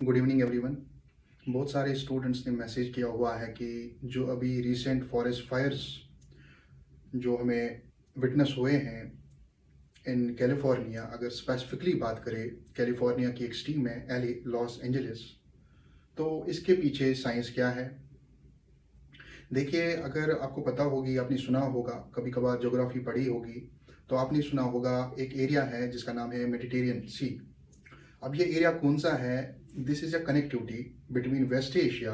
Good evening everyone. बहुत सारे students ने मैसेज किया हुआ है कि जो अभी रिसेंट फॉरेस्ट फायर्स जो हमें विटनेस हुए हैं इन कैलिफोर्निया, अगर स्पेसिफिकली बात करें कैलिफोर्निया की एक स्टीम है एलए, लॉस एंजलिस, तो इसके पीछे साइंस क्या है। देखिए, अगर आपको पता होगी, आपने सुना होगा, कभी कभार ज्योग्राफी पढ़ी होगी, तो आपने सुना होगा एक एरिया है जिसका नाम है मेडिटेरियन सी। अब ये एरिया कौन सा है? This is a connectivity between West Asia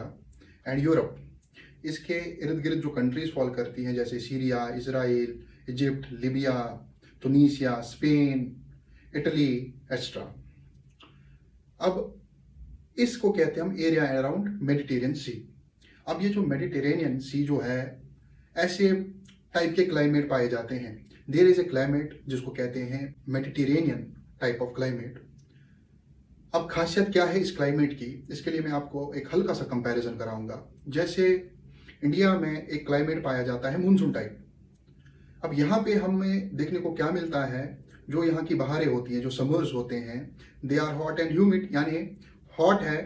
and Europe. इसके इर्द गिर्द जो कंट्रीज फॉल करती हैं जैसे Syria, Israel, Egypt, Libya, Tunisia, Spain, Italy extra. अब इसको कहते हैं हम एरिया अराउंड मेडिटेरियन सी। अब ये जो मेडिटेरेनियन सी जो है, ऐसे टाइप के क्लाइमेट पाए जाते हैं। देयर इज ए क्लाइमेट जिसको कहते हैं मेडिटेरेनियन टाइप ऑफ क्लाइमेट। अब खासियत क्या है इस क्लाइमेट की, इसके लिए मैं आपको एक हल्का सा कंपैरिजन कराऊंगा। जैसे इंडिया में एक क्लाइमेट पाया जाता है मूनसून टाइप। अब यहाँ पे हमें देखने को क्या मिलता है, जो यहाँ की बहारें होती हैं, जो समर्स होते हैं, they are hot and humid, यानी हॉट है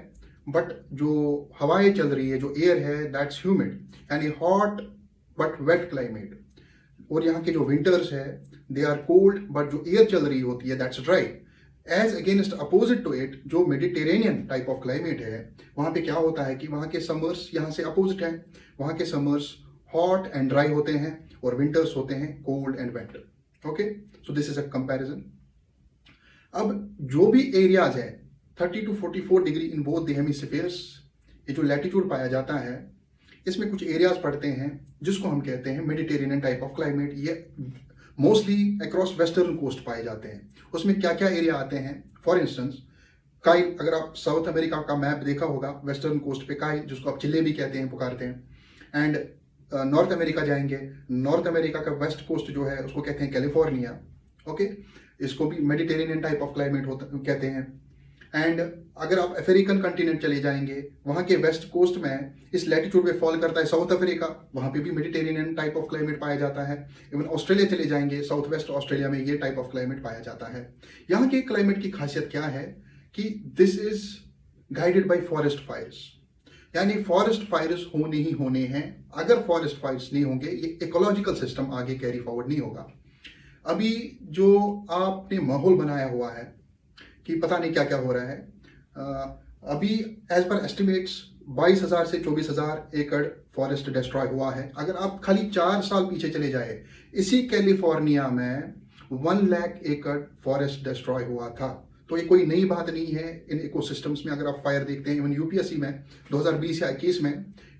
बट जो हवाएं चल रही है, जो एयर है, दैट्स ह्यूमिड, यानी हॉट बट वेट क्लाइमेट। और यहाँ के जो विंटर्स है, दे आर कोल्ड बट जो एयर चल रही होती है, that's dry. As against opposite to it, जो मेडिटेरेनियन टाइप ऑफ क्लाइमेट है, वहाँ पे क्या होता है कि वहाँ के समर्स यहाँ से अपोजिट हैं। वहाँ के समर्स हॉट एंड ड्राई होते हैं और विंटर्स होते हैं cold and wet. Okay, so this is a comparison. अब जो भी एरियाज है 30 to 44 degree in both the hemispheres, ये जो लैटिट्यूड पाया जाता है, इसमें कुछ एरियाज पड़ते हैं जिसको हम कहते हैं मेडिटेरेनियन टाइप ऑफ क्लाइमेट। ये मोस्टली अक्रॉस वेस्टर्न कोस्ट पाए जाते हैं। उसमें क्या क्या एरिया आते हैं? फॉर इंस्टेंस काइल, अगर आप साउथ अमेरिका का मैप देखा होगा, वेस्टर्न कोस्ट पे काइल, जिसको आप चिले भी कहते हैं, पुकारते हैं। एंड नॉर्थ अमेरिका जाएंगे, नॉर्थ अमेरिका का वेस्ट कोस्ट जो है उसको कहते हैं कैलिफोर्निया। ओके, इसको भी मेडिटेरेनियन टाइप ऑफ क्लाइमेट कहते हैं। एंड अगर आप अफ्रीकन कंटिनेंट चले जाएंगे, वहाँ के वेस्ट कोस्ट में इस लैटिट्यूड पे फॉल करता है साउथ अफ्रीका, वहाँ पे भी मेडिटेरेनियन टाइप ऑफ क्लाइमेट पाया जाता है। इवन ऑस्ट्रेलिया चले जाएंगे, साउथ वेस्ट ऑस्ट्रेलिया में ये टाइप ऑफ क्लाइमेट पाया जाता है। यहाँ के क्लाइमेट की खासियत क्या है कि this is guided by forest fires, यानी फॉरेस्ट फायर्स होने ही होने हैं। अगर फॉरेस्ट फायर्स नहीं होंगे, ये इकोलॉजिकल सिस्टम आगे कैरी फॉरवर्ड नहीं होगा। अभी जो आपने माहौल बनाया हुआ है कि पता नहीं क्या क्या हो रहा है, अभी एज पर एस्टिमेट्स 22,000 से 24,000 एकड़ फॉरेस्ट डिस्ट्रॉय हुआ है। अगर आप खाली 4 साल पीछे चले जाए, इसी कैलिफोर्निया में 1 लाख एकड़ फॉरेस्ट डिस्ट्रॉय हुआ था। तो ये कोई नई बात नहीं है इन इकोसिस्टम्स में। अगर आप फायर देखते हैं, इवन यूपीएससी में 2020 या 21 में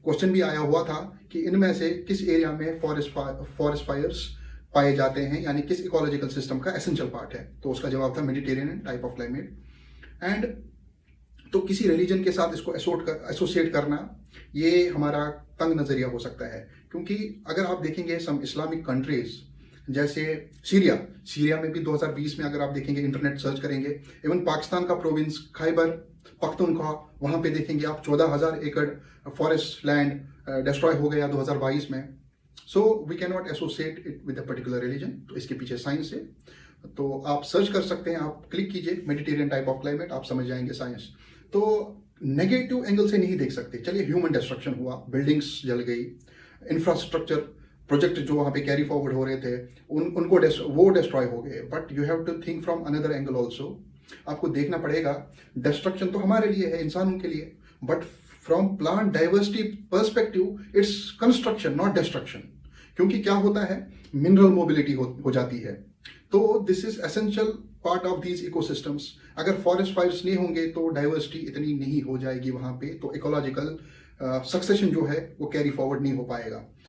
क्वेश्चन भी आया हुआ था कि इनमें से किस एरिया में फॉरेस्ट फायर्स पाए जाते हैं, यानी किस इकोलॉजिकल सिस्टम का एसेंशियल पार्ट है। तो उसका जवाब था Mediterranean type of climate. And तो किसी रिलीजन के साथ इसको एसोसिएट करना, ये हमारा तंग नजरिया हो सकता है। क्योंकि अगर आप देखेंगे सम इस्लामिक कंट्रीज जैसे सीरिया में भी 2020 में अगर आप देखेंगे, इंटरनेट सर्च करेंगे, इवन पाकिस्तान का प्रोविंस खैबर पख्तूनख्वा, वहां पे देखेंगे आप 14,000 एकड़ फॉरेस्ट लैंड डिस्ट्रॉय हो गया 2022 में। So we can not associate it with a particular religion. तो इसके पीछे साइंस है। तो आप सर्च कर सकते हैं, आप क्लिक कीजिए मेडिटेरियन टाइप ऑफ क्लाइमेट, आप समझ जाएंगे साइंस। तो नेगेटिव एंगल से नहीं देख सकते। चलिए, ह्यूमन डिस्ट्रक्शन हुआ, बिल्डिंग्स जल गई, इंफ्रास्ट्रक्चर प्रोजेक्ट जो वहाँ पे कैरी फॉरवर्ड हो रहे थे उनको वो डिस्ट्रॉय हो गए। But you have to think from another angle also. आपको देखना पड़ेगा, डिस्ट्रक्शन तो हमारे लिए है, इंसानों के लिए, but from plant diversity perspective its construction not destruction. क्योंकि क्या होता है, मिनरल मोबिलिटी हो जाती है। तो this is essential part of these ecosystems. अगर फॉरेस्ट फायर्स नहीं होंगे तो डाइवर्सिटी इतनी नहीं हो जाएगी वहां पे, तो इकोलॉजिकल सक्सेशन जो है वो कैरी फॉरवर्ड नहीं हो पाएगा।